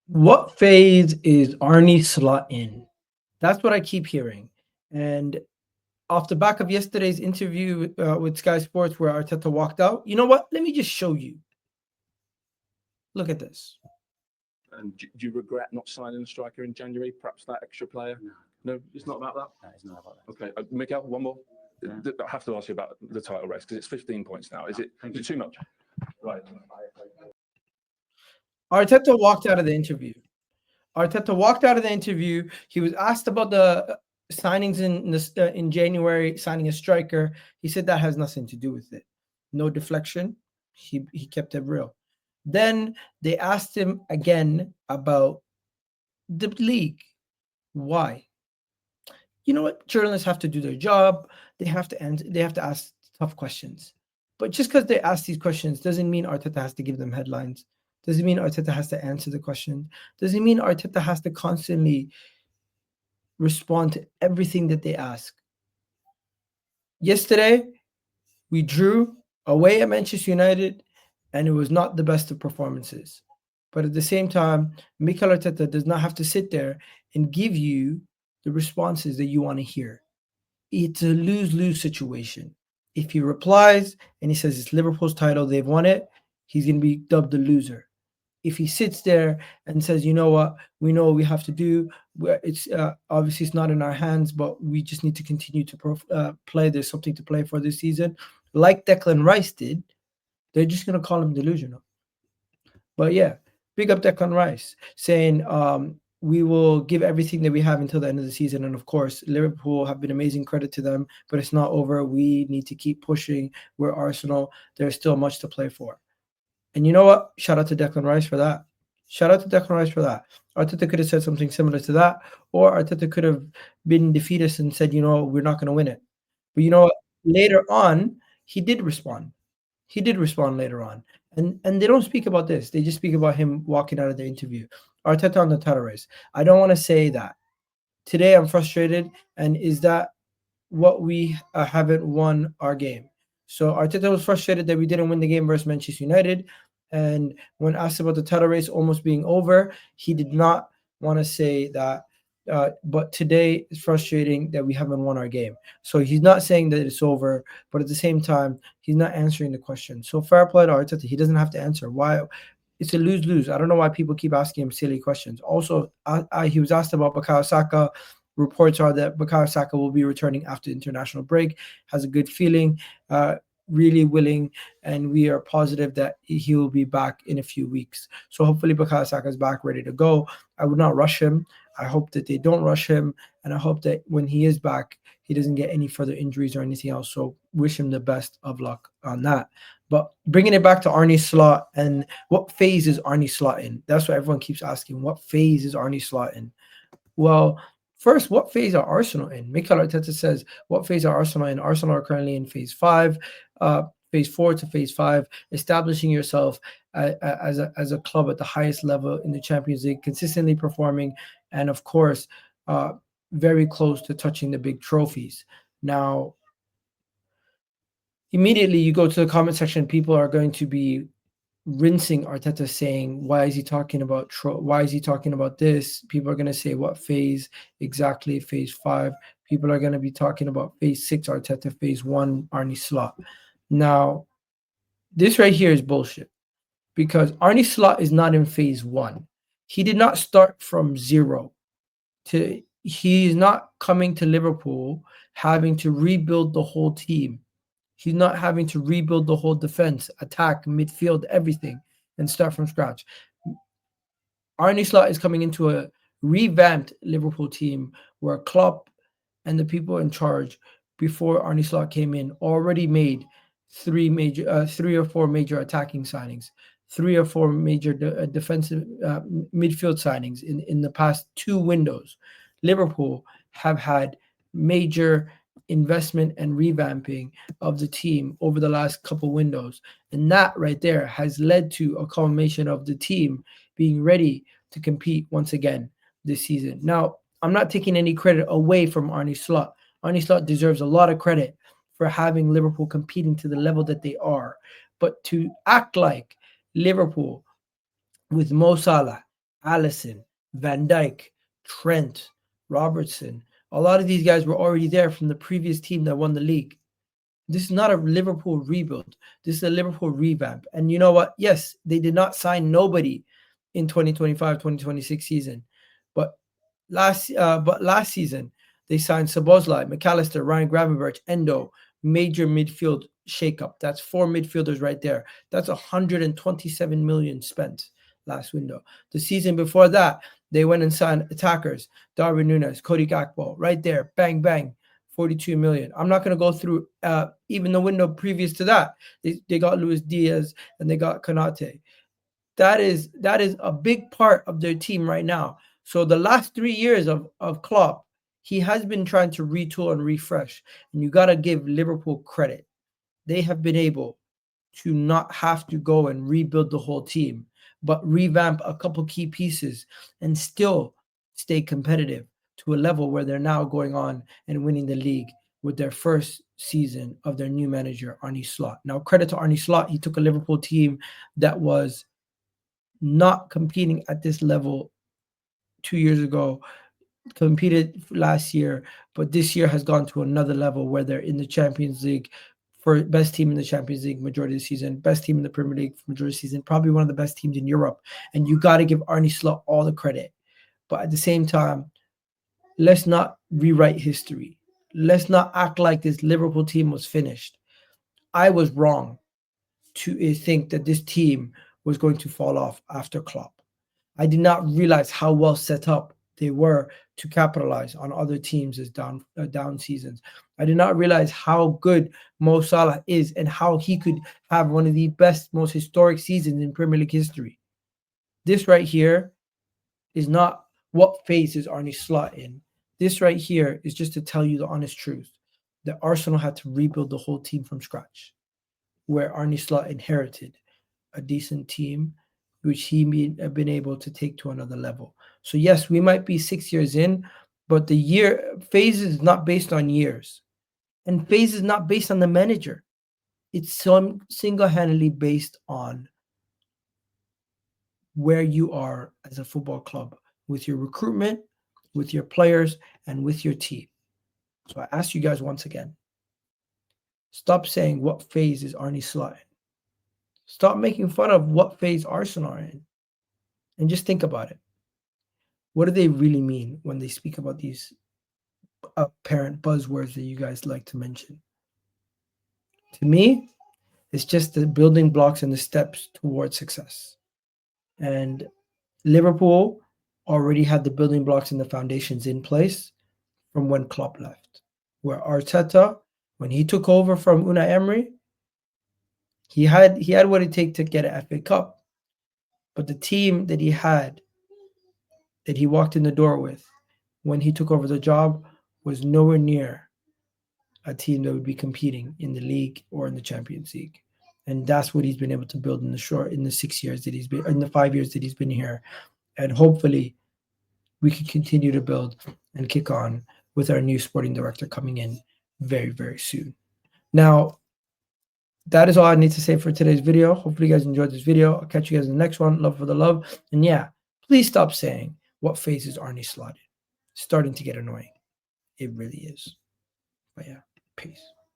What phase is Arnie Slot in? That's what I keep hearing. And off the back of yesterday's interview with Sky Sports, where Arteta walked out, you know what? Let me just show you. Look at this. And do you regret not signing a striker in January? Perhaps that extra player? No, it's not about that? No, it's not about that. Okay. Mikel, one more. Yeah. I have to ask you about the title race because it's 15 points now. Is it too much? Right. Arteta walked out of the interview. He was asked about the signings in January, signing a striker. He said that has nothing to do with it. No deflection. He kept it real. Then they asked him again about the league. Why? You know what? Journalists have to do their job. They have to answer. They have to ask tough questions. But just because they ask these questions doesn't mean Arteta has to give them headlines. Doesn't mean Arteta has to answer the question. Doesn't mean Arteta has to constantly respond to everything that they ask. Yesterday, we drew away at Manchester United, and it was not the best of performances. But at the same time, Mikel Arteta does not have to sit there and give you the responses that you want to hear. It's a lose-lose situation. If he replies and he says it's Liverpool's title, they've won it, he's going to be dubbed the loser. If he sits there and says, you know what, we know what we have to do. It's obviously it's not in our hands, but we just need to continue to play. There's something to play for this season. Like Declan Rice did, they're just going to call him delusional. But yeah, big up Declan Rice saying we will give everything that we have until the end of the season. And of course, Liverpool have been amazing, credit to them, but it's not over. We need to keep pushing. We're Arsenal. There's still much to play for. And you know what? Shout out to Declan Rice for that. Arteta could have said something similar to that, or Arteta could have been defeatist and said, you know, we're not going to win it. But you know what? Later on, he did respond. Later on. And they don't speak about this. They just speak about him walking out of the interview. Arteta on the title race. I don't want to say that. Today I'm frustrated. And is that what we haven't won our game? So Arteta was frustrated that we didn't win the game versus Manchester United. And when asked about the title race almost being over, he did not want to say that. But today it's frustrating that we haven't won our game. So he's not saying that it's over, but at the same time, he's not answering the question. So fair play to Arteta. He doesn't have to answer. Why? It's a lose-lose. I don't know why people keep asking him silly questions. Also, he was asked about Bukayo Saka. Reports are that Bukayo Saka will be returning after international break. Has a good feeling. Really willing, and we are positive that he will be back in a few weeks. So hopefully Bukayo Saka is back ready to go. I would not rush him. I hope that they don't rush him, and I hope that when he is back, he doesn't get any further injuries or anything else. So wish him the best of luck on that. But bringing it back to Arne Slot, and what phase is Arne Slot in? That's what everyone keeps asking. What phase is Arne Slot in? Well, first, what phase are Arsenal in? Mikel Arteta says, what phase are Arsenal in? Arsenal are currently in phase 5, phase 4 to phase 5, establishing yourself as a club at the highest level in the Champions League, consistently performing, and of course, very close to touching the big trophies. Now, immediately you go to the comment section, people are going to be rinsing Arteta, saying, why is he talking about this? People are going to say, what phase exactly? Phase 5. People are going to be talking about phase 6 Arteta, phase 1 Arne Slot. Now, this right here is bullshit, because Arne Slot is not in phase 1. He did not start from zero. He's not coming to Liverpool having to rebuild the whole team. He's not having to rebuild the whole defense, attack, midfield, everything, and start from scratch. Arne Slot is coming into a revamped Liverpool team where Klopp and the people in charge before Arne Slot came in already made three or four major attacking signings, 3 or 4 major defensive midfield signings in the past 2 windows. Liverpool have had major investment and revamping of the team over the last couple windows, and that right there has led to a culmination of the team being ready to compete once again this season. Now, I'm not taking any credit away from Arne Slot. Arne Slot deserves a lot of credit for having Liverpool competing to the level that they are, but to act like Liverpool with Mo Salah Allison, Van Dijk, Trent, Robertson. A lot of these guys were already there from the previous team that won the league. This is not a Liverpool rebuild. This is a Liverpool revamp. And you know what? Yes, they did not sign nobody in 2025-2026 season. But last season, they signed Szoboszlai, McAllister, Ryan Gravenberch, Endo, major midfield shakeup. That's 4 midfielders right there. That's 127 million spent last window. The season before that, they went and signed attackers, Darwin Núñez, Cody Gakpo, right there, bang, bang, 42 million. I'm not going to go through even the window previous to that. They got Luis Diaz and they got Konate. That is a big part of their team right now. So the last 3 years of Klopp, he has been trying to retool and refresh. And you got to give Liverpool credit. They have been able to not have to go and rebuild the whole team, but revamp a couple key pieces and still stay competitive to a level where they're now going on and winning the league with their first season of their new manager, Arne Slot. Now, credit to Arne Slot, he took a Liverpool team that was not competing at this level 2 years ago, competed last year, but this year has gone to another level where they're in the Champions League for best team in the Champions League majority of the season, best team in the Premier League for majority of the season, probably one of the best teams in Europe. And you got to give Arne Slot all the credit. But at the same time, let's not rewrite history. Let's not act like this Liverpool team was finished. I was wrong to think that this team was going to fall off after Klopp. I did not realize how well set up they were to capitalize on other teams' down seasons. I did not realize how good Mo Salah is and how he could have one of the best, most historic seasons in Premier League history. This right here is not what phase is Arne Slot in. This right here is just to tell you the honest truth that Arsenal had to rebuild the whole team from scratch, where Arne Slot inherited a decent team, which he been able to take to another level. So yes, we might be 6 years in, but the year phase is not based on years, and phase is not based on the manager. It's single-handedly based on where you are as a football club with your recruitment, with your players, and with your team. So I ask you guys once again, stop saying what phase is Arne Slot in. Stop making fun of what phase Arsenal are in. And just think about it. What do they really mean when they speak about these apparent buzzwords that you guys like to mention? To me, it's just the building blocks and the steps towards success. And Liverpool already had the building blocks and the foundations in place from when Klopp left. Where Arteta, when he took over from Unai Emery, he had what it takes to get an FA Cup. But the team that he had, that he walked in the door with when he took over the job, was nowhere near a team that would be competing in the league or in the Champions League. And that's what he's been able to build in the 6 years that he's been, in the 5 years that he's been here. And hopefully we can continue to build and kick on with our new sporting director coming in very, very soon. Now, that is all I need to say for today's video. Hopefully you guys enjoyed this video. I'll catch you guys in the next one. Love for the love. And yeah, please stop saying what phase is Arne Slot in. Starting to get annoying. It really is. But yeah, peace.